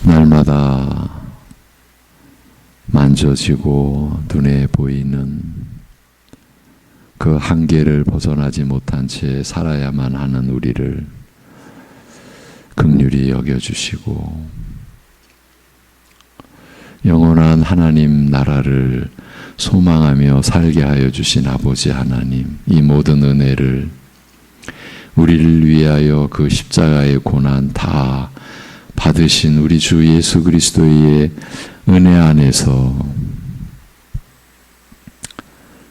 날마다 만져지고 눈에 보이는 그 한계를 벗어나지 못한 채 살아야만 하는 우리를 긍휼히 여겨주시고 영원한 하나님 나라를 소망하며 살게 하여 주신 아버지 하나님, 이 모든 은혜를 우리를 위하여 그 십자가의 고난 다 받으신 우리 주 예수 그리스도의 은혜 안에서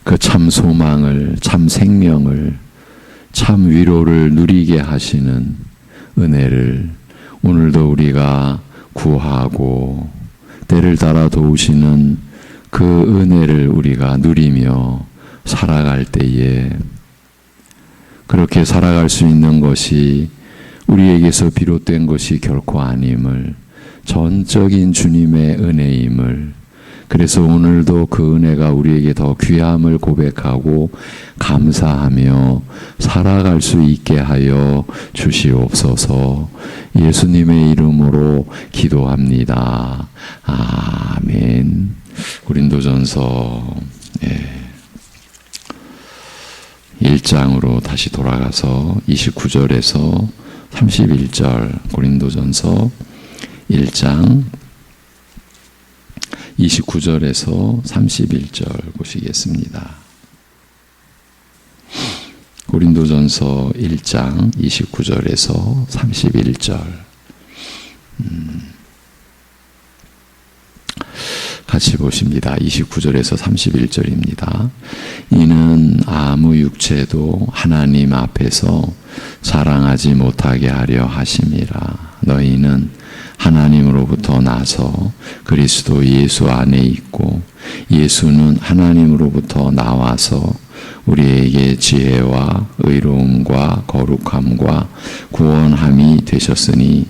그 참 소망을, 참 생명을, 참 위로를 누리게 하시는 은혜를 오늘도 우리가 구하고 때를 따라 도우시는 그 은혜를 우리가 누리며 살아갈 때에 그렇게 살아갈 수 있는 것이 우리에게서 비롯된 것이 결코 아님을, 전적인 주님의 은혜임을, 그래서 오늘도 그 은혜가 우리에게 더 귀함을 고백하고 감사하며 살아갈 수 있게 하여 주시옵소서. 예수님의 이름으로 기도합니다. 아멘. 고린도전서 1장으로 다시 돌아가서 29절에서 31절, 고린도전서 1장 29절에서 31절 보시겠습니다. 고린도전서 1장 29절에서 31절 같이 보십니다. 29절에서 31절입니다. 이는 아무 육체도 하나님 앞에서 자랑하지 못하게 하려 하심이라. 너희는 하나님으로부터 나서 그리스도 예수 안에 있고 예수는 하나님으로부터 나와서 우리에게 지혜와 의로움과 거룩함과 구원함이 되셨으니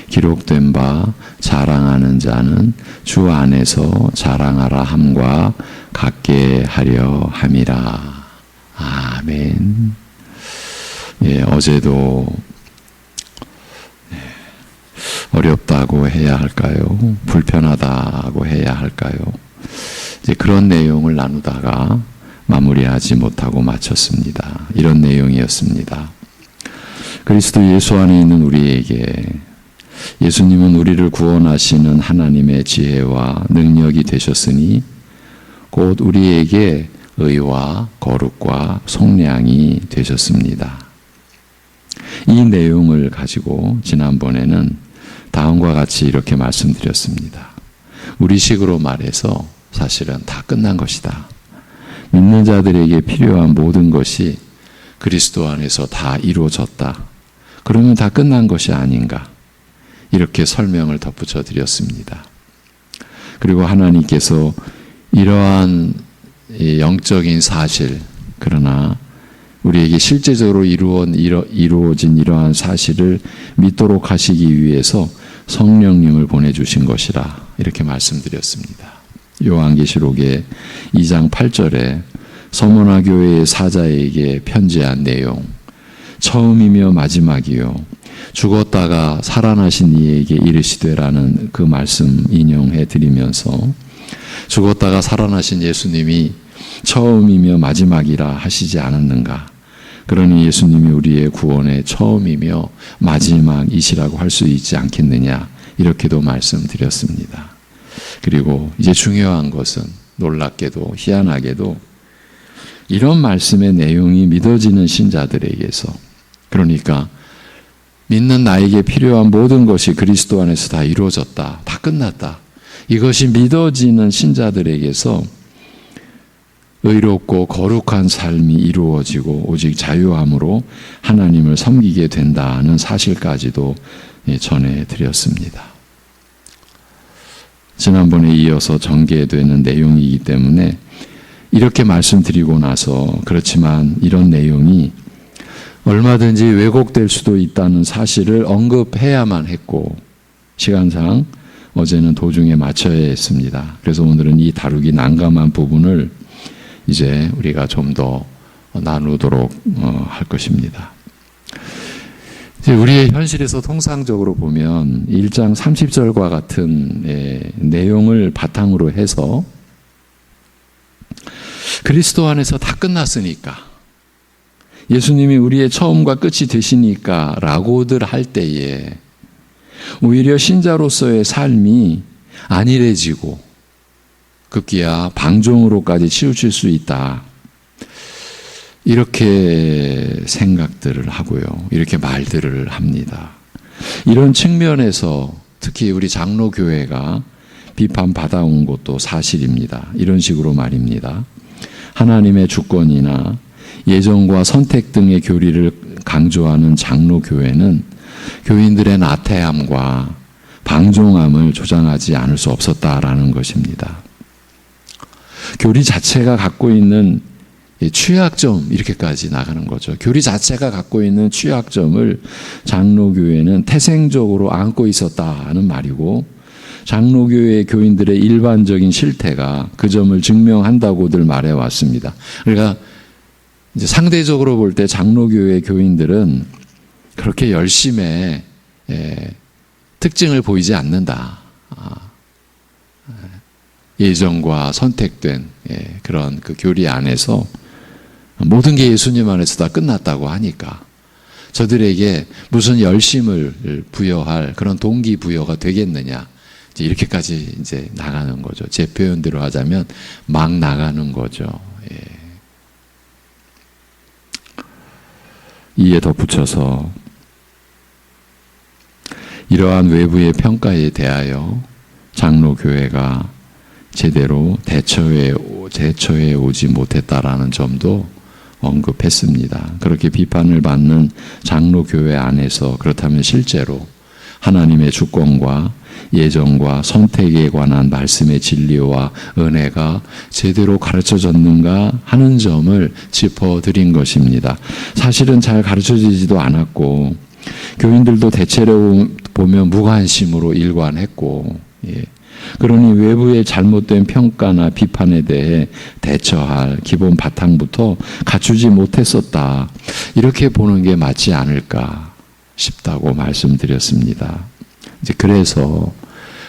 기록된 바 자랑하는 자는 주 안에서 자랑하라 함과 같게 하려 함이라. 아멘. 어제도 어렵다고 해야 할까요? 불편하다고 해야 할까요? 이제 그런 내용을 나누다가 마무리하지 못하고 마쳤습니다. 이런 내용이었습니다. 그리스도 예수 안에 있는 우리에게 예수님은 우리를 구원하시는 하나님의 지혜와 능력이 되셨으니 곧 우리에게 의와 거룩과 속량이 되셨습니다. 이 내용을 가지고 지난번에는 다음과 같이 이렇게 말씀드렸습니다. 우리식으로 말해서 사실은 다 끝난 것이다. 믿는 자들에게 필요한 모든 것이 그리스도 안에서 다 이루어졌다. 그러면 다 끝난 것이 아닌가. 이렇게 설명을 덧붙여 드렸습니다. 그리고 하나님께서 이러한 영적인 사실, 그러나 우리에게 실제적으로 이루어진 이러한 사실을 믿도록 하시기 위해서 성령님을 보내주신 것이라 이렇게 말씀드렸습니다. 요한계시록의 2장 8절에 서머나 교회의 사자에게 편지한 내용, 처음이며 마지막이요 죽었다가 살아나신 이에게 이르시되라는 그 말씀 인용해 드리면서 죽었다가 살아나신 예수님이 처음이며 마지막이라 하시지 않았는가? 그러니 예수님이 우리의 구원의 처음이며 마지막이시라고 할 수 있지 않겠느냐? 이렇게도 말씀드렸습니다. 그리고 이제 중요한 것은 놀랍게도 희한하게도 이런 말씀의 내용이 믿어지는 신자들에게서, 그러니까 믿는 나에게 필요한 모든 것이 그리스도 안에서 다 이루어졌다, 다 끝났다, 이것이 믿어지는 신자들에게서 의롭고 거룩한 삶이 이루어지고 오직 자유함으로 하나님을 섬기게 된다는 사실까지도 전해드렸습니다. 지난번에 이어서 전개되는 내용이기 때문에 이렇게 말씀드리고 나서, 그렇지만 이런 내용이 얼마든지 왜곡될 수도 있다는 사실을 언급해야만 했고, 시간상 어제는 도중에 마쳐야 했습니다. 그래서 오늘은 이 다루기 난감한 부분을 이제 우리가 좀 더 나누도록 할 것입니다. 우리의 현실에서 통상적으로 보면 1장 30절과 같은 내용을 바탕으로 해서 그리스도 안에서 다 끝났으니까, 예수님이 우리의 처음과 끝이 되시니까 라고들 할 때에 오히려 신자로서의 삶이 안일해지고 급기야 방종으로까지 치우칠 수 있다, 이렇게 생각들을 하고요, 이렇게 말들을 합니다. 이런 측면에서 특히 우리 장로교회가 비판받아온 것도 사실입니다. 이런 식으로 말입니다. 하나님의 주권이나 예정과 선택 등의 교리를 강조하는 장로교회는 교인들의 나태함과 방종함을 조장하지 않을 수 없었다라는 것입니다. 교리 자체가 갖고 있는 취약점, 이렇게까지 나가는 거죠. 교리 자체가 갖고 있는 취약점을 장로교회는 태생적으로 안고 있었다는 말이고, 장로교회 교인들의 일반적인 실태가 그 점을 증명한다고들 말해왔습니다. 그러니까 이제 상대적으로 볼 때 장로교회 교인들은 그렇게 열심의 특징을 보이지 않는다. 예정과 선택된 그런 그 교리 안에서 모든 게 예수님 안에서 다 끝났다고 하니까 저들에게 무슨 열심을 부여할 그런 동기부여가 되겠느냐, 이제 이렇게까지 이제 나가는 거죠. 제 표현대로 하자면 막 나가는 거죠. 이에 덧붙여서 이러한 외부의 평가에 대하여 장로교회가 제대로 대처해 오지 못했다라는 점도 언급했습니다. 그렇게 비판을 받는 장로교회 안에서 그렇다면 실제로 하나님의 주권과 예정과 선택에 관한 말씀의 진리와 은혜가 제대로 가르쳐졌는가 하는 점을 짚어드린 것입니다. 사실은 잘 가르쳐지지도 않았고 교인들도 대체로 보면 무관심으로 일관했고, 그러니 외부의 잘못된 평가나 비판에 대해 대처할 기본 바탕부터 갖추지 못했었다, 이렇게 보는 게 맞지 않을까 싶다고 말씀드렸습니다. 이제 그래서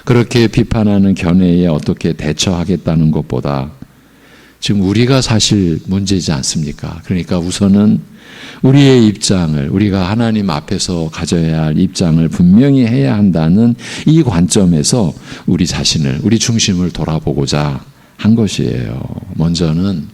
그렇게 비판하는 견해에 어떻게 대처하겠다는 것보다 지금 우리가 사실 문제이지 않습니까? 그러니까 우선은 우리의 입장을, 우리가 하나님 앞에서 가져야 할 입장을 분명히 해야 한다는 이 관점에서 우리 자신을, 우리 중심을 돌아보고자 한 것이에요. 먼저는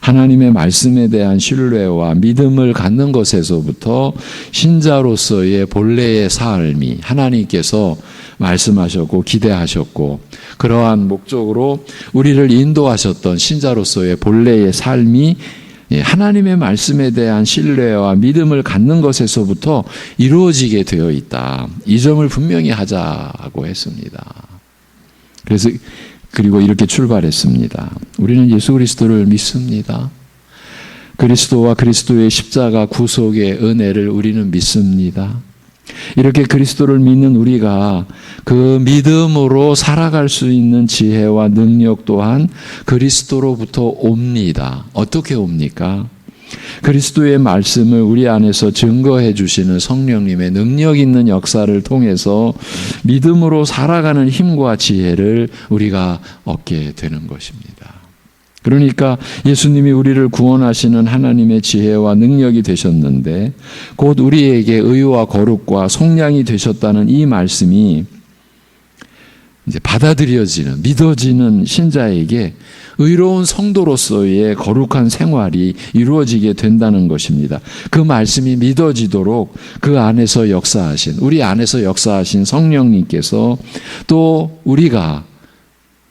하나님의 말씀에 대한 신뢰와 믿음을 갖는 것에서부터 신자로서의 본래의 삶이, 하나님께서 말씀하셨고 기대하셨고 그러한 목적으로 우리를 인도하셨던 신자로서의 본래의 삶이 하나님의 말씀에 대한 신뢰와 믿음을 갖는 것에서부터 이루어지게 되어 있다, 이 점을 분명히 하자고 했습니다. 그리고 이렇게 출발했습니다. 우리는 예수 그리스도를 믿습니다. 그리스도와 그리스도의 십자가 구속의 은혜를 우리는 믿습니다. 이렇게 그리스도를 믿는 우리가 그 믿음으로 살아갈 수 있는 지혜와 능력 또한 그리스도로부터 옵니다. 어떻게 옵니까? 그리스도의 말씀을 우리 안에서 증거해 주시는 성령님의 능력 있는 역사를 통해서 믿음으로 살아가는 힘과 지혜를 우리가 얻게 되는 것입니다. 그러니까 예수님이 우리를 구원하시는 하나님의 지혜와 능력이 되셨는데 곧 우리에게 의와 거룩과 속량이 되셨다는 이 말씀이 이제 받아들여지는, 믿어지는 신자에게 의로운 성도로서의 거룩한 생활이 이루어지게 된다는 것입니다. 그 말씀이 믿어지도록 그 안에서 역사하신, 우리 안에서 역사하신 성령님께서 또 우리가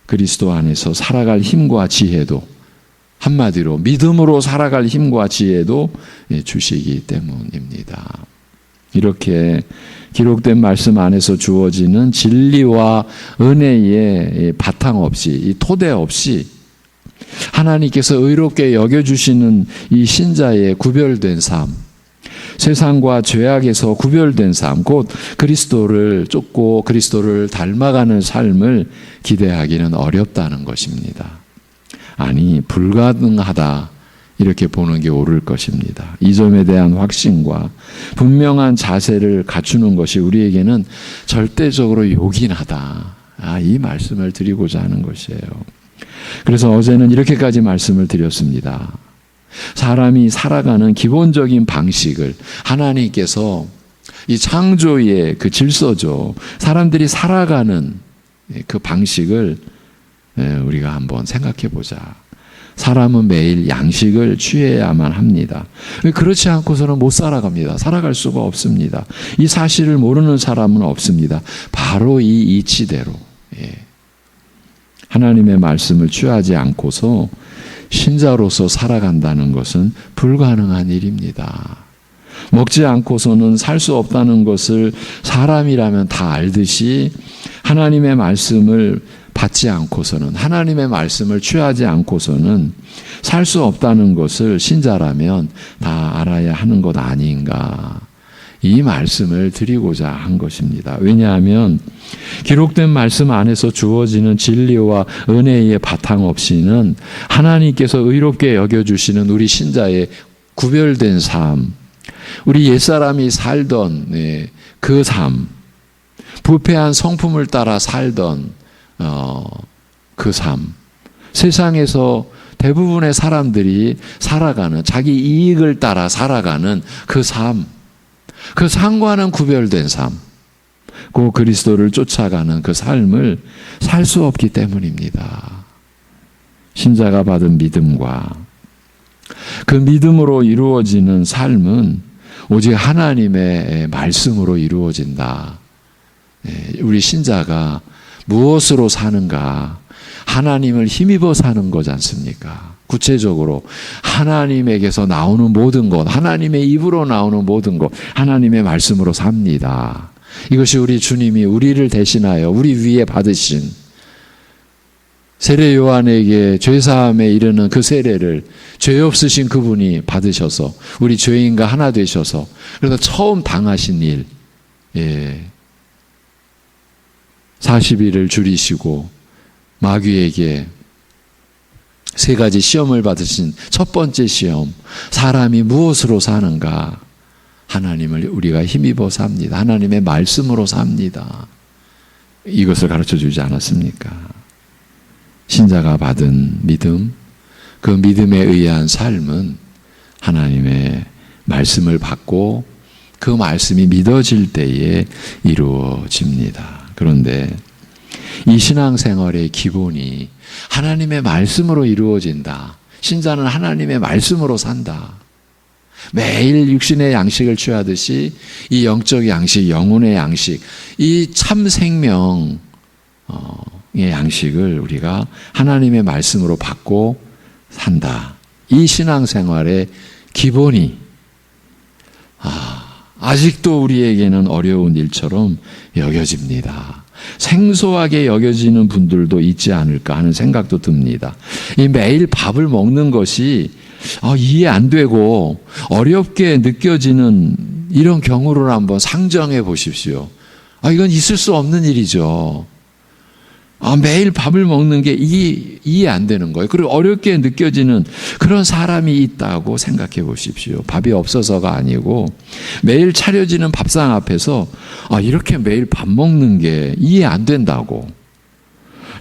그리스도 안에서 살아갈 힘과 지혜도, 한마디로 믿음으로 살아갈 힘과 지혜도 주시기 때문입니다. 이렇게 기록된 말씀 안에서 주어지는 진리와 은혜의 바탕 없이, 이 토대 없이 하나님께서 의롭게 여겨주시는 이 신자의 구별된 삶, 세상과 죄악에서 구별된 삶, 곧 그리스도를 쫓고 그리스도를 닮아가는 삶을 기대하기는 어렵다는 것입니다. 아니, 불가능하다, 이렇게 보는 게 옳을 것입니다. 이 점에 대한 확신과 분명한 자세를 갖추는 것이 우리에게는 절대적으로 요긴하다. 이 말씀을 드리고자 하는 것이에요. 그래서 어제는 이렇게까지 말씀을 드렸습니다. 사람이 살아가는 기본적인 방식을 하나님께서 이 창조의 그 질서죠. 사람들이 살아가는 그 방식을 우리가 한번 생각해 보자. 사람은 매일 양식을 취해야만 합니다. 그렇지 않고서는 못 살아갑니다. 살아갈 수가 없습니다. 이 사실을 모르는 사람은 없습니다. 바로 이 이치대로 하나님의 말씀을 취하지 않고서 신자로서 살아간다는 것은 불가능한 일입니다. 먹지 않고서는 살 수 없다는 것을 사람이라면 다 알듯이 하나님의 말씀을 받지 않고서는, 하나님의 말씀을 취하지 않고서는 살 수 없다는 것을 신자라면 다 알아야 하는 것 아닌가, 이 말씀을 드리고자 한 것입니다. 왜냐하면 기록된 말씀 안에서 주어지는 진리와 은혜의 바탕 없이는 하나님께서 의롭게 여겨주시는 우리 신자의 구별된 삶, 우리 옛사람이 살던 그 삶, 부패한 성품을 따라 살던 그 삶, 세상에서 대부분의 사람들이 살아가는, 자기 이익을 따라 살아가는 그 삶, 그 삶과는 구별된 삶, 그 그리스도를 쫓아가는 그 삶을 살 수 없기 때문입니다. 신자가 받은 믿음과 그 믿음으로 이루어지는 삶은 오직 하나님의 말씀으로 이루어진다. 우리 신자가 무엇으로 사는가? 하나님을 힘입어 사는 거지 않습니까? 구체적으로 하나님에게서 나오는 모든 것, 하나님의 입으로 나오는 모든 것, 하나님의 말씀으로 삽니다. 이것이 우리 주님이 우리를 대신하여 우리 위에 받으신 세례 요한에게 죄사함에 이르는 그 세례를 죄 없으신 그분이 받으셔서 우리 죄인과 하나 되셔서, 그래서 처음 당하신 일, 40일을 줄이시고 마귀에게 3가지 시험을 받으신 첫 번째 시험, 사람이 무엇으로 사는가? 하나님을 우리가 힘입어 삽니다. 하나님의 말씀으로 삽니다. 이것을 가르쳐 주지 않았습니까? 신자가 받은 믿음, 그 믿음에 의한 삶은 하나님의 말씀을 받고 그 말씀이 믿어질 때에 이루어집니다. 그런데 이 신앙생활의 기본이 하나님의 말씀으로 이루어진다. 신자는 하나님의 말씀으로 산다. 매일 육신의 양식을 취하듯이 이 영적 양식, 영혼의 양식, 이 참 생명의 양식을 우리가 하나님의 말씀으로 받고 산다. 이 신앙생활의 기본이 아직도 우리에게는 어려운 일처럼 여겨집니다. 생소하게 여겨지는 분들도 있지 않을까 하는 생각도 듭니다. 이 매일 밥을 먹는 것이 이해 안 되고 어렵게 느껴지는 이런 경우를 한번 상정해 보십시오. 이건 있을 수 없는 일이죠. 매일 밥을 먹는 게 이해 안 되는 거예요. 그리고 어렵게 느껴지는 그런 사람이 있다고 생각해 보십시오. 밥이 없어서가 아니고 매일 차려지는 밥상 앞에서 이렇게 매일 밥 먹는 게 이해 안 된다고,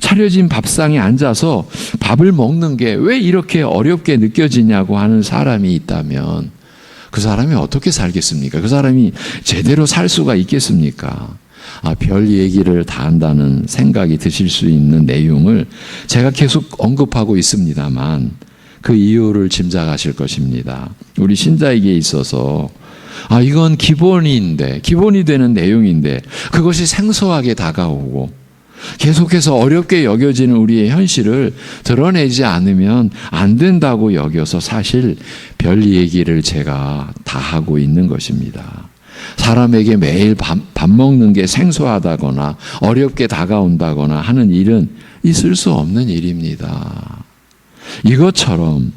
차려진 밥상에 앉아서 밥을 먹는 게 왜 이렇게 어렵게 느껴지냐고 하는 사람이 있다면 그 사람이 어떻게 살겠습니까? 그 사람이 제대로 살 수가 있겠습니까? 별 얘기를 다 한다는 생각이 드실 수 있는 내용을 제가 계속 언급하고 있습니다만 그 이유를 짐작하실 것입니다. 우리 신자에게 있어서 이건 기본이 되는 내용인데 그것이 생소하게 다가오고 계속해서 어렵게 여겨지는 우리의 현실을 드러내지 않으면 안 된다고 여겨서 사실 별 얘기를 제가 다 하고 있는 것입니다. 사람에게 매일 밥 먹는 게 생소하다거나 어렵게 다가온다거나 하는 일은 있을 수 없는 일입니다. 이것처럼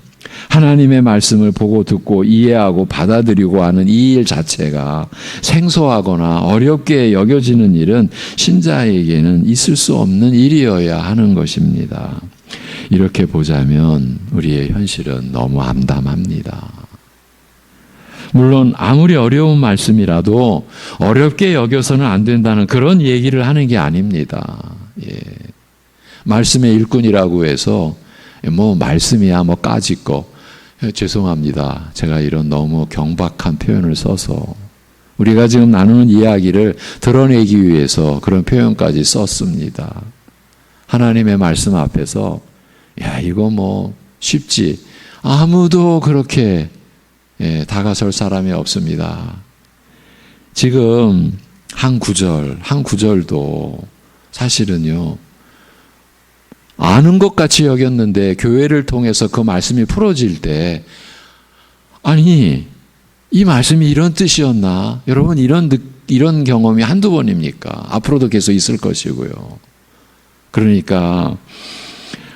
하나님의 말씀을 보고 듣고 이해하고 받아들이고 하는 이 일 자체가 생소하거나 어렵게 여겨지는 일은 신자에게는 있을 수 없는 일이어야 하는 것입니다. 이렇게 보자면 우리의 현실은 너무 암담합니다. 물론 아무리 어려운 말씀이라도 어렵게 여겨서는 안 된다는 그런 얘기를 하는 게 아닙니다. 예. 말씀의 일꾼이라고 해서 뭐 말씀이야 뭐 까짓 거 죄송합니다. 제가 이런 너무 경박한 표현을 써서 우리가 지금 나누는 이야기를 드러내기 위해서 그런 표현까지 썼습니다. 하나님의 말씀 앞에서 야 이거 뭐 쉽지 아무도 그렇게 다가설 사람이 없습니다. 지금 한 구절도 사실은요 아는 것 같이 여겼는데 교회를 통해서 그 말씀이 풀어질 때 아니 이 말씀이 이런 뜻이었나? 여러분 이런 경험이 한두 번입니까? 앞으로도 계속 있을 것이고요. 그러니까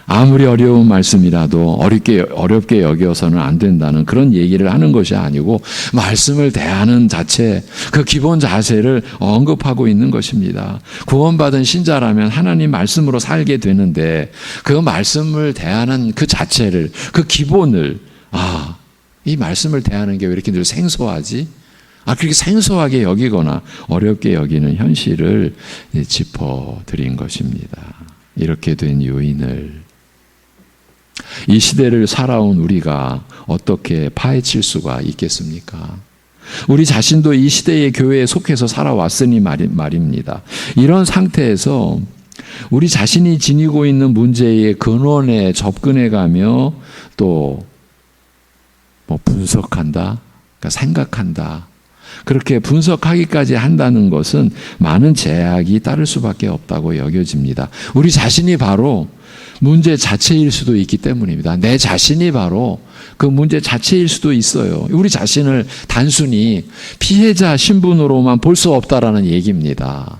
아무리 어려운 말씀이라도 어렵게 여겨서는 안 된다는 그런 얘기를 하는 것이 아니고 말씀을 대하는 자체, 그 기본 자세를 언급하고 있는 것입니다. 구원받은 신자라면 하나님 말씀으로 살게 되는데 그 말씀을 대하는 그 자체를, 그 기본을 이 말씀을 대하는 게 왜 이렇게 늘 생소하지? 그렇게 생소하게 여기거나 어렵게 여기는 현실을 짚어드린 것입니다. 이렇게 된 요인을 이 시대를 살아온 우리가 어떻게 파헤칠 수가 있겠습니까? 우리 자신도 이 시대의 교회에 속해서 살아왔으니 말입니다. 이런 상태에서 우리 자신이 지니고 있는 문제의 근원에 접근해가며 또 분석한다, 그러니까 생각한다. 그렇게 분석하기까지 한다는 것은 많은 제약이 따를 수밖에 없다고 여겨집니다. 우리 자신이 바로 문제 자체일 수도 있기 때문입니다. 내 자신이 바로 그 문제 자체일 수도 있어요. 우리 자신을 단순히 피해자 신분으로만 볼 수 없다라는 얘기입니다.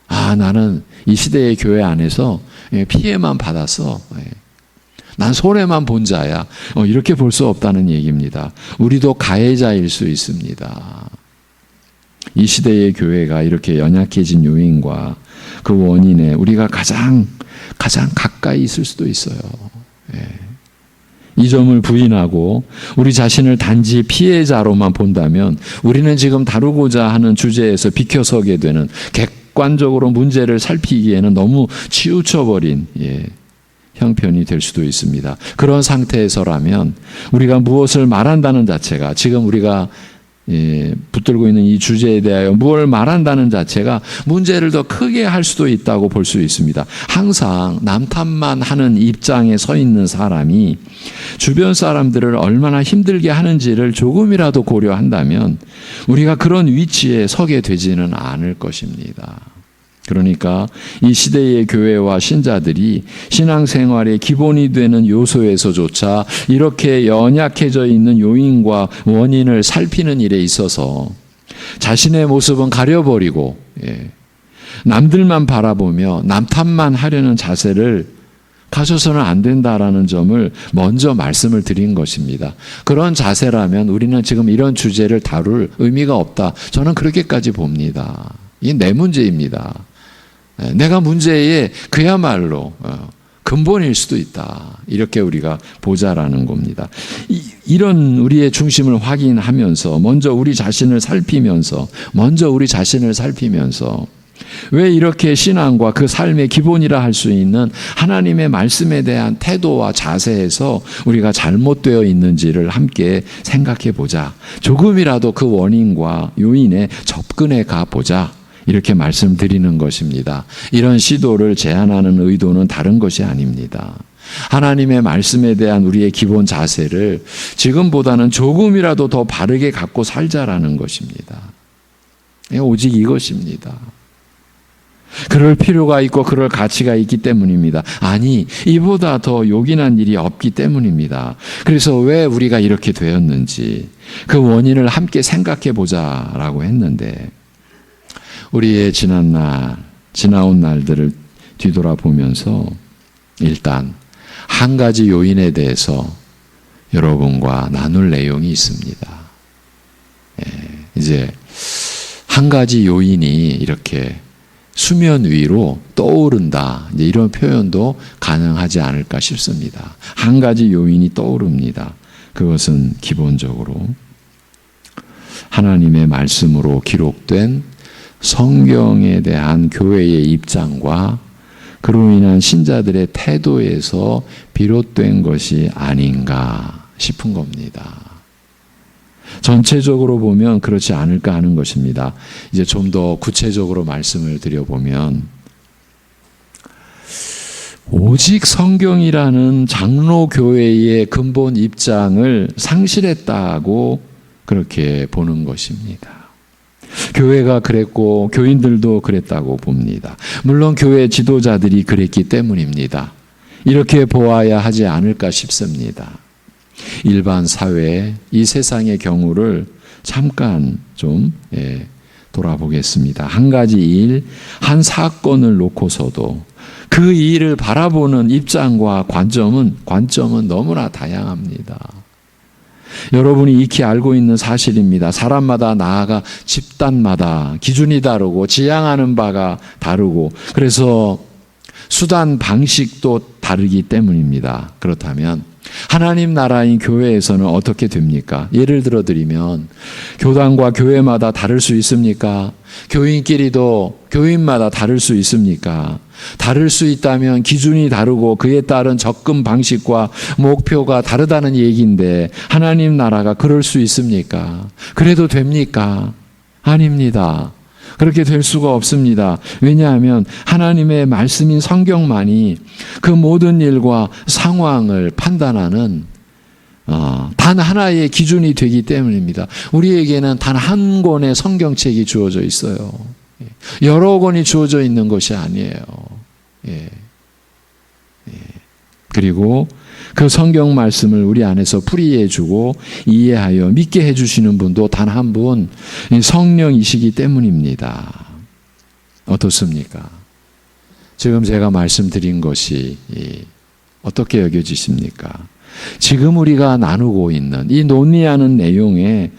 나는 이 시대의 교회 안에서 피해만 받았어. 난 손해만 본 자야. 이렇게 볼 수 없다는 얘기입니다. 우리도 가해자일 수 있습니다. 이 시대의 교회가 이렇게 연약해진 요인과 그 원인에 우리가 가장 가까이 있을 수도 있어요. 이 점을 부인하고 우리 자신을 단지 피해자로만 본다면 우리는 지금 다루고자 하는 주제에서 비켜서게 되는, 객관적으로 문제를 살피기에는 너무 치우쳐버린 형편이 될 수도 있습니다. 그런 상태에서라면 우리가 무엇을 말한다는 자체가, 지금 우리가 붙들고 있는 이 주제에 대하여 무엇을 말한다는 자체가 문제를 더 크게 할 수도 있다고 볼 수 있습니다. 항상 남 탓만 하는 입장에 서 있는 사람이 주변 사람들을 얼마나 힘들게 하는지를 조금이라도 고려한다면 우리가 그런 위치에 서게 되지는 않을 것입니다. 그러니까 이 시대의 교회와 신자들이 신앙생활의 기본이 되는 요소에서조차 이렇게 연약해져 있는 요인과 원인을 살피는 일에 있어서 자신의 모습은 가려버리고 남들만 바라보며 남 탓만 하려는 자세를 가져서는 안 된다라는 점을 먼저 말씀을 드린 것입니다. 그런 자세라면 우리는 지금 이런 주제를 다룰 의미가 없다. 저는 그렇게까지 봅니다. 이게 내 문제입니다. 내가 문제의 그야말로 근본일 수도 있다. 이렇게 우리가 보자라는 겁니다. 이런 우리의 중심을 확인하면서 먼저 우리 자신을 살피면서 왜 이렇게 신앙과 그 삶의 기본이라 할 수 있는 하나님의 말씀에 대한 태도와 자세에서 우리가 잘못되어 있는지를 함께 생각해 보자. 조금이라도 그 원인과 요인에 접근해 가 보자. 이렇게 말씀드리는 것입니다. 이런 시도를 제안하는 의도는 다른 것이 아닙니다. 하나님의 말씀에 대한 우리의 기본 자세를 지금보다는 조금이라도 더 바르게 갖고 살자라는 것입니다. 오직 이것입니다. 그럴 필요가 있고 그럴 가치가 있기 때문입니다. 아니, 이보다 더 요긴한 일이 없기 때문입니다. 그래서 왜 우리가 이렇게 되었는지 그 원인을 함께 생각해 보자라고 했는데, 우리의 지나온 날들을 뒤돌아보면서 일단 한 가지 요인에 대해서 여러분과 나눌 내용이 있습니다. 이제 한 가지 요인이 이렇게 수면 위로 떠오른다. 이제 이런 표현도 가능하지 않을까 싶습니다. 한 가지 요인이 떠오릅니다. 그것은 기본적으로 하나님의 말씀으로 기록된 성경에 대한 교회의 입장과 그로 인한 신자들의 태도에서 비롯된 것이 아닌가 싶은 겁니다. 전체적으로 보면 그렇지 않을까 하는 것입니다. 이제 좀 더 구체적으로 말씀을 드려보면 오직 성경이라는 장로교회의 근본 입장을 상실했다고 그렇게 보는 것입니다. 교회가 그랬고 교인들도 그랬다고 봅니다. 물론 교회 지도자들이 그랬기 때문입니다. 이렇게 보아야 하지 않을까 싶습니다. 일반 사회, 이 세상의 경우를 잠깐 좀 돌아보겠습니다. 한 가지 일, 한 사건을 놓고서도 그 일을 바라보는 입장과 관점은 너무나 다양합니다. 여러분이 익히 알고 있는 사실입니다. 사람마다 나아가 집단마다 기준이 다르고 지향하는 바가 다르고 그래서 수단 방식도 다르기 때문입니다. 그렇다면 하나님 나라인 교회에서는 어떻게 됩니까? 예를 들어 드리면 교단과 교회마다 다를 수 있습니까? 교인끼리도 교인마다 다를 수 있습니까? 다를 수 있다면 기준이 다르고 그에 따른 접근 방식과 목표가 다르다는 얘기인데 하나님 나라가 그럴 수 있습니까? 그래도 됩니까? 아닙니다. 그렇게 될 수가 없습니다. 왜냐하면 하나님의 말씀인 성경만이 그 모든 일과 상황을 판단하는 단 하나의 기준이 되기 때문입니다. 우리에게는 단 한 권의 성경책이 주어져 있어요. 여러 권이 주어져 있는 것이 아니에요. 그리고 그 성경 말씀을 우리 안에서 풀이해주고 이해하여 믿게 해주시는 분도 단 한 분, 성령이시기 때문입니다. 어떻습니까? 지금 제가 말씀드린 것이 어떻게 여겨지십니까? 지금 우리가 나누고 있는 이 논의하는 내용에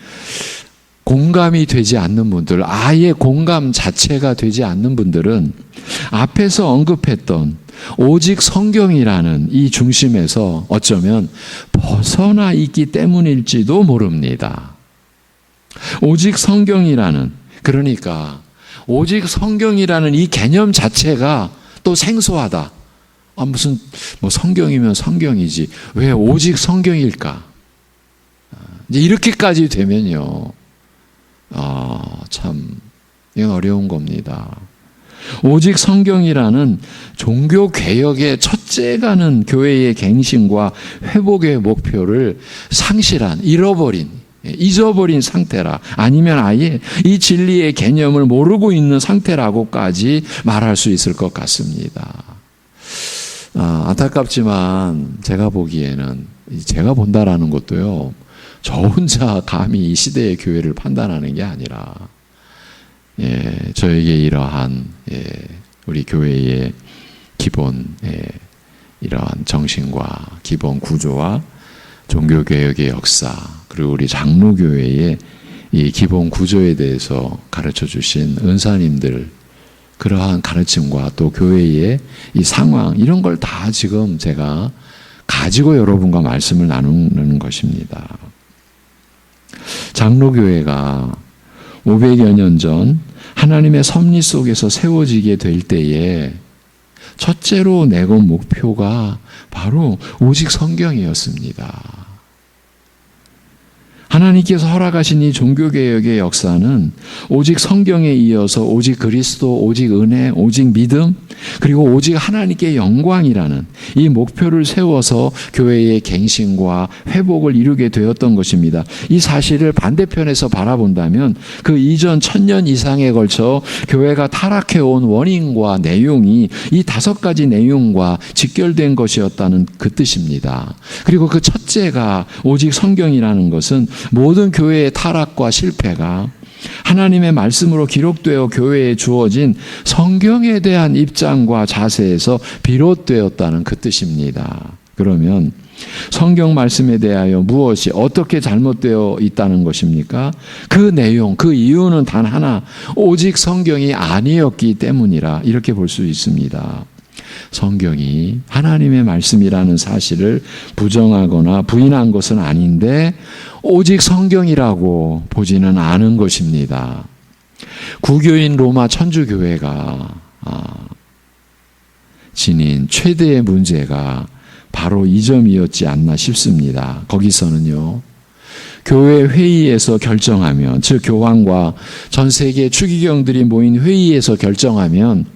공감이 되지 않는 분들, 아예 공감 자체가 되지 않는 분들은 앞에서 언급했던 오직 성경이라는 이 중심에서 어쩌면 벗어나 있기 때문일지도 모릅니다. 오직 성경이라는, 그러니까 오직 성경이라는 이 개념 자체가 또 생소하다. 무슨 성경이면 성경이지 왜 오직 성경일까? 이제 이렇게까지 되면요, 참 이건 어려운 겁니다. 오직 성경이라는 종교개혁의 첫째가는 교회의 갱신과 회복의 목표를 상실한, 잊어버린 상태라, 아니면 아예 이 진리의 개념을 모르고 있는 상태라고까지 말할 수 있을 것 같습니다. 안타깝지만 제가 보기에는, 제가 본다라는 것도요, 저 혼자 감히 이 시대의 교회를 판단하는 게 아니라 저에게 이러한 우리 교회의 기본 이러한 정신과 기본 구조와 종교개혁의 역사, 그리고 우리 장로교회의 이 기본 구조에 대해서 가르쳐 주신 은사님들, 그러한 가르침과 또 교회의 이 상황, 이런 걸 다 지금 제가 가지고 여러분과 말씀을 나누는 것입니다. 장로교회가 500여 년 전 하나님의 섭리 속에서 세워지게 될 때에 첫째로 내건 목표가 바로 오직 성경이었습니다. 하나님께서 허락하신 이 종교개혁의 역사는 오직 성경에 이어서 오직 그리스도, 오직 은혜, 오직 믿음, 그리고 오직 하나님께 영광이라는 이 목표를 세워서 교회의 갱신과 회복을 이루게 되었던 것입니다. 이 사실을 반대편에서 바라본다면 그 이전 1000년 이상에 걸쳐 교회가 타락해온 원인과 내용이 이 5가지 내용과 직결된 것이었다는 그 뜻입니다. 그리고 그 첫째가 오직 성경이라는 것은 모든 교회의 타락과 실패가 하나님의 말씀으로 기록되어 교회에 주어진 성경에 대한 입장과 자세에서 비롯되었다는 그 뜻입니다. 그러면 성경 말씀에 대하여 무엇이 어떻게 잘못되어 있다는 것입니까? 그 내용, 그 이유는 단 하나, 오직 성경이 아니었기 때문이라 이렇게 볼 수 있습니다. 성경이 하나님의 말씀이라는 사실을 부정하거나 부인한 것은 아닌데 오직 성경이라고 보지는 않은 것입니다. 구교인 로마 천주교회가 지닌 최대의 문제가 바로 이 점이었지 않나 싶습니다. 거기서는요, 교회 회의에서 결정하면, 즉 교황과 전 세계 추기경들이 모인 회의에서 결정하면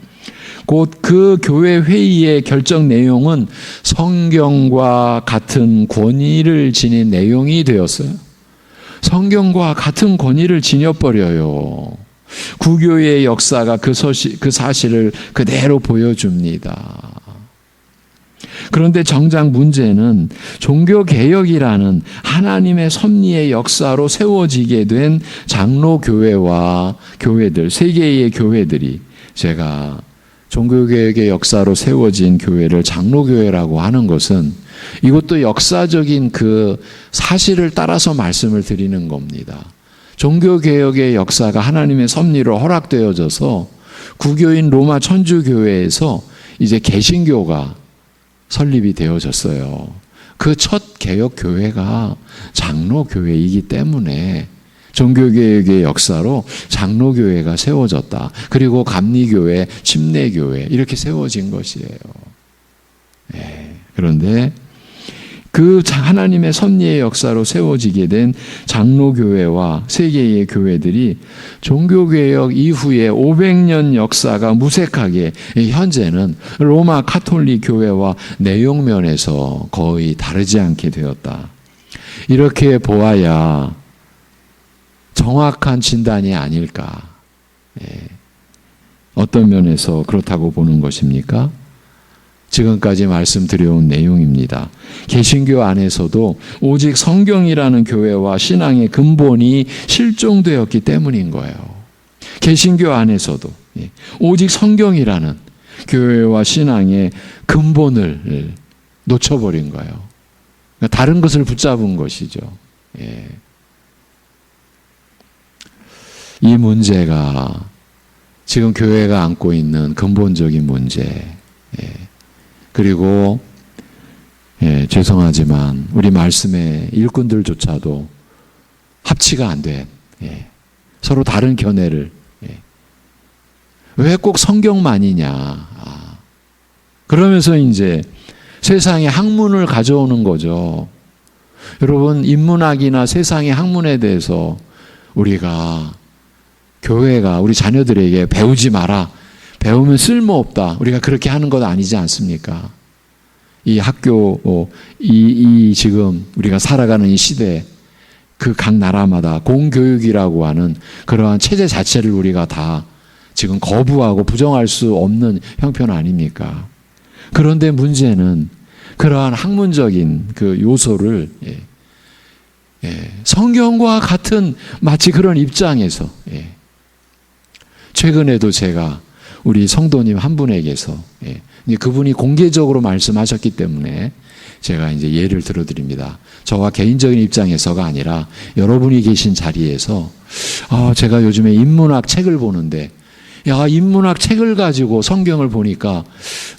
곧 그 교회 회의의 결정 내용은 성경과 같은 권위를 지닌 내용이 되었어요. 성경과 같은 권위를 지녀버려요. 구교의 역사가 그 사실을 그대로 보여줍니다. 그런데 정작 문제는 종교개혁이라는 하나님의 섭리의 역사로 세워지게 된 장로교회와 교회들, 세계의 교회들이, 제가 종교개혁의 역사로 세워진 교회를 장로교회라고 하는 것은 이것도 역사적인 그 사실을 따라서 말씀을 드리는 겁니다. 종교개혁의 역사가 하나님의 섭리로 허락되어져서 구교인 로마 천주교회에서 이제 개신교가 설립이 되어졌어요. 그 첫 개혁교회가 장로교회이기 때문에 종교개혁의 역사로 장로교회가 세워졌다. 그리고 감리교회, 침례교회 이렇게 세워진 것이에요. 그런데 그 하나님의 섭리의 역사로 세워지게 된 장로교회와 세계의 교회들이 종교개혁 이후에 500년 역사가 무색하게 현재는 로마 가톨릭 교회와 내용면에서 거의 다르지 않게 되었다. 이렇게 보아야 정확한 진단이 아닐까. 어떤 면에서 그렇다고 보는 것입니까? 지금까지 말씀드려온 내용입니다. 개신교 안에서도 오직 성경이라는 교회와 신앙의 근본이 실종되었기 때문인 거예요. 개신교 안에서도 오직 성경이라는 교회와 신앙의 근본을 놓쳐버린 거예요. 다른 것을 붙잡은 것이죠. 이 문제가 지금 교회가 안고 있는 근본적인 문제, 그리고 죄송하지만 우리 말씀의 일꾼들조차도 합치가 안 된, 서로 다른 견해를, 왜 꼭 성경만이냐, 그러면서 이제 세상의 학문을 가져오는 거죠. 여러분, 인문학이나 세상의 학문에 대해서 우리가, 교회가 우리 자녀들에게 배우지 마라, 배우면 쓸모없다, 우리가 그렇게 하는 것 아니지 않습니까? 이 학교, 지금 우리가 살아가는 이 시대, 그 각 나라마다 공교육이라고 하는 그러한 체제 자체를 우리가 다 지금 거부하고 부정할 수 없는 형편 아닙니까? 그런데 문제는 그러한 학문적인 그 요소를 성경과 같은 마치 그런 입장에서, 최근에도 제가 우리 성도님 한 분에게서, 그분이 공개적으로 말씀하셨기 때문에 제가 이제 예를 들어드립니다. 저와 개인적인 입장에서가 아니라 여러분이 계신 자리에서, 제가 요즘에 인문학 책을 보는데, 인문학 책을 가지고 성경을 보니까,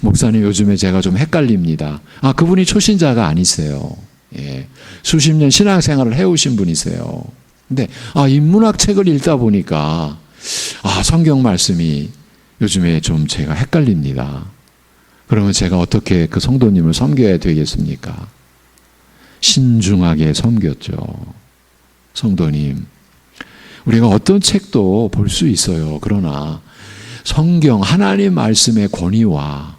목사님 요즘에 제가 좀 헷갈립니다. 그분이 초신자가 아니세요. 수십 년 신앙생활을 해오신 분이세요. 근데, 인문학 책을 읽다 보니까, 성경 말씀이 요즘에 좀 제가 헷갈립니다. 그러면 제가 어떻게 그 성도님을 섬겨야 되겠습니까? 신중하게 섬겼죠. 성도님, 우리가 어떤 책도 볼 수 있어요. 그러나 성경, 하나님 말씀의 권위와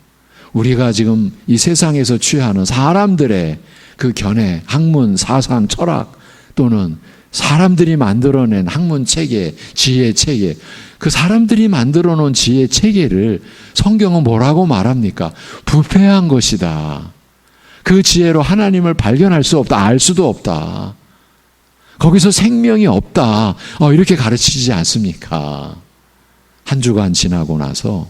우리가 지금 이 세상에서 취하는 사람들의 그 견해, 학문, 사상, 철학 또는 사람들이 만들어낸 학문 체계, 지혜 체계, 그 사람들이 만들어 놓은 지혜 체계를 성경은 뭐라고 말합니까? 부패한 것이다. 그 지혜로 하나님을 발견할 수 없다. 알 수도 없다. 거기서 생명이 없다. 이렇게 가르치지 않습니까? 한 주간 지나고 나서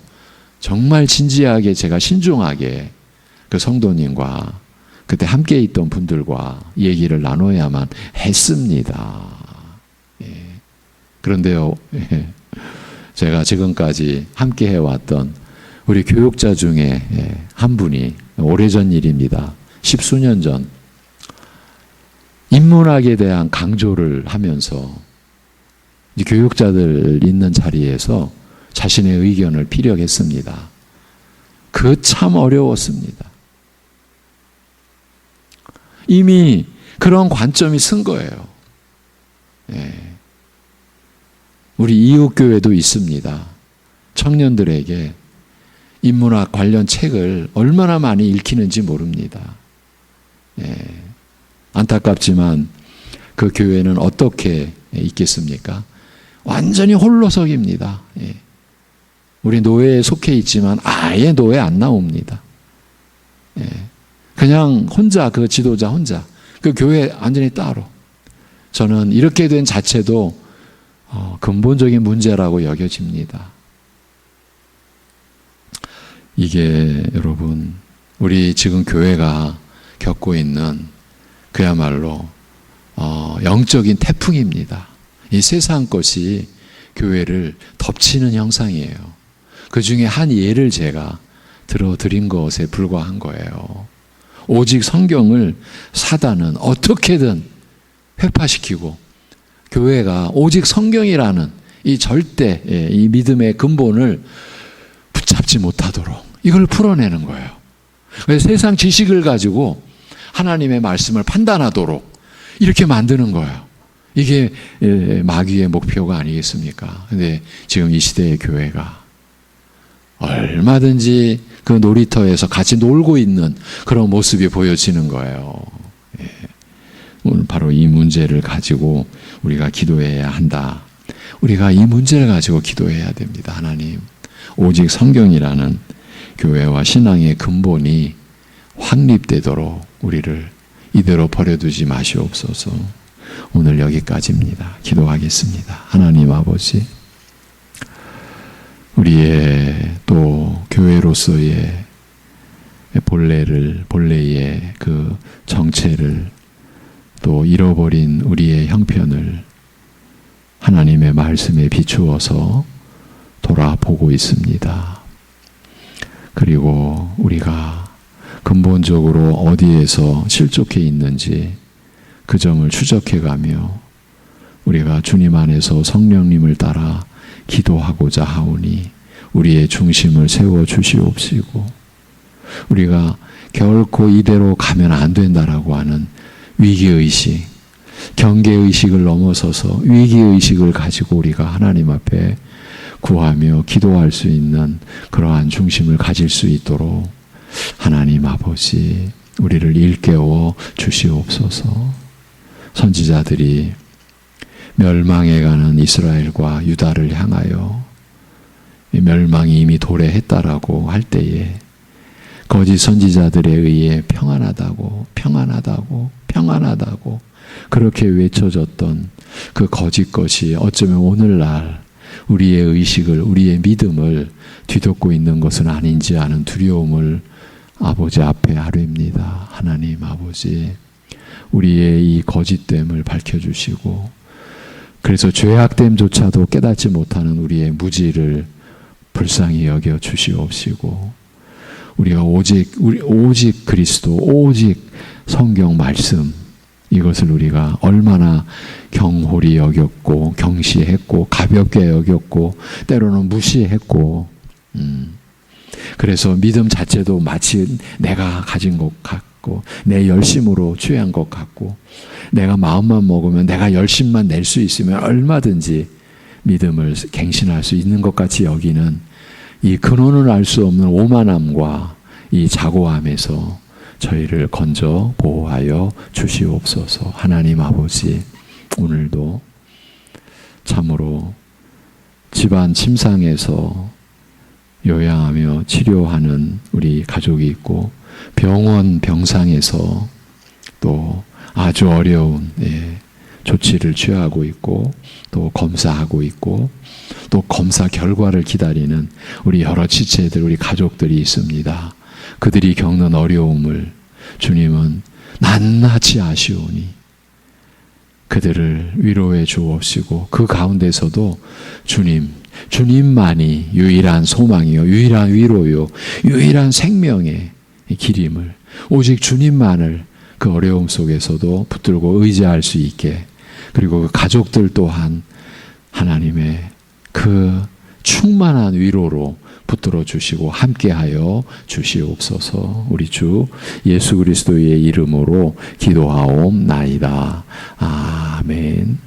정말 진지하게 제가 신중하게 그 성도님과 그때 함께 있던 분들과 얘기를 나눠야만 했습니다. 그런데요, 제가 지금까지 함께 해왔던 우리 교육자 중에 한 분이 오래전 일입니다. 10수년 전 인문학에 대한 강조를 하면서 교육자들 있는 자리에서 자신의 의견을 피력했습니다. 그 참 어려웠습니다. 이미 그런 관점이 쓴 거예요. 우리 이웃교회도 있습니다. 청년들에게 인문학 관련 책을 얼마나 많이 읽히는지 모릅니다. 안타깝지만 그 교회는 어떻게 있겠습니까? 완전히 홀로서기입니다. 우리 노예에 속해 있지만 아예 노예 안 나옵니다. 그냥 혼자, 그 지도자 혼자, 그 교회 완전히 따로. 저는 이렇게 된 자체도 근본적인 문제라고 여겨집니다. 이게 여러분, 우리 지금 교회가 겪고 있는 그야말로 영적인 태풍입니다. 이 세상 것이 교회를 덮치는 형상이에요. 그 중에 한 예를 제가 들어드린 것에 불과한 거예요. 오직 성경을 사단은 어떻게든 회파시키고 교회가 오직 성경이라는 이 절대 이 믿음의 근본을 붙잡지 못하도록 이걸 풀어내는 거예요. 그래서 세상 지식을 가지고 하나님의 말씀을 판단하도록 이렇게 만드는 거예요. 이게 마귀의 목표가 아니겠습니까? 근데 지금 이 시대의 교회가 얼마든지 그 놀이터에서 같이 놀고 있는 그런 모습이 보여지는 거예요. 오늘 바로 이 문제를 가지고 우리가 기도해야 한다. 우리가 이 문제를 가지고 기도해야 됩니다. 하나님, 오직 성경이라는 교회와 신앙의 근본이 확립되도록 우리를 이대로 버려두지 마시옵소서. 오늘 여기까지입니다. 기도하겠습니다. 하나님 아버지, 우리의 또 교회로서의 본래의 그 정체를 또 잃어버린 우리의 형편을 하나님의 말씀에 비추어서 돌아보고 있습니다. 그리고 우리가 근본적으로 어디에서 실족해 있는지 그 점을 추적해가며 우리가 주님 안에서 성령님을 따라 기도하고자 하오니 우리의 중심을 세워주시옵시고, 우리가 결코 이대로 가면 안 된다라고 하는 위기의식, 경계의식을 넘어서서 위기의식을 가지고 우리가 하나님 앞에 구하며 기도할 수 있는 그러한 중심을 가질 수 있도록 하나님 아버지, 우리를 일깨워 주시옵소서. 선지자들이 멸망해가는 이스라엘과 유다를 향하여 멸망이 이미 도래했다라고 할 때에 거짓 선지자들에 의해 평안하다고 그렇게 외쳐졌던 그 거짓 것이 어쩌면 오늘날 우리의 의식을, 우리의 믿음을 뒤덮고 있는 것은 아닌지 아는 두려움을 아버지 앞에 아뢰입니다. 하나님 아버지, 우리의 이 거짓됨을 밝혀주시고, 그래서 죄악됨조차도 깨닫지 못하는 우리의 무지를 불쌍히 여겨 주시옵시고, 우리가 오직 그리스도, 오직 성경 말씀, 이것을 우리가 얼마나 경홀히 여겼고 경시했고 가볍게 여겼고 때로는 무시했고, 그래서 믿음 자체도 마치 내가 가진 것 같고 내 열심으로 취한 것 같고, 내가 마음만 먹으면 내가 열심만 낼 수 있으면 얼마든지 믿음을 갱신할 수 있는 것 같이 여기는 이 근원을 알 수 없는 오만함과 이 자고함에서 저희를 건져 보호하여 주시옵소서. 하나님 아버지, 오늘도 참으로 집안 침상에서 요양하며 치료하는 우리 가족이 있고, 병원 병상에서 또 아주 어려운 조치를 취하고 있고, 또 검사하고 있고, 또 검사 결과를 기다리는 우리 여러 지체들, 우리 가족들이 있습니다. 그들이 겪는 어려움을 주님은 낱낱이 아시오니 그들을 위로해 주옵시고 그 가운데서도 주님만이 유일한 소망이요, 유일한 위로요, 유일한 생명의 길임을, 오직 주님만을 그 어려움 속에서도 붙들고 의지할 수 있게, 그리고 그 가족들 또한 하나님의 그 충만한 위로로 붙들어 주시고 함께하여 주시옵소서. 우리 주 예수 그리스도의 이름으로 기도하옵나이다. 아멘.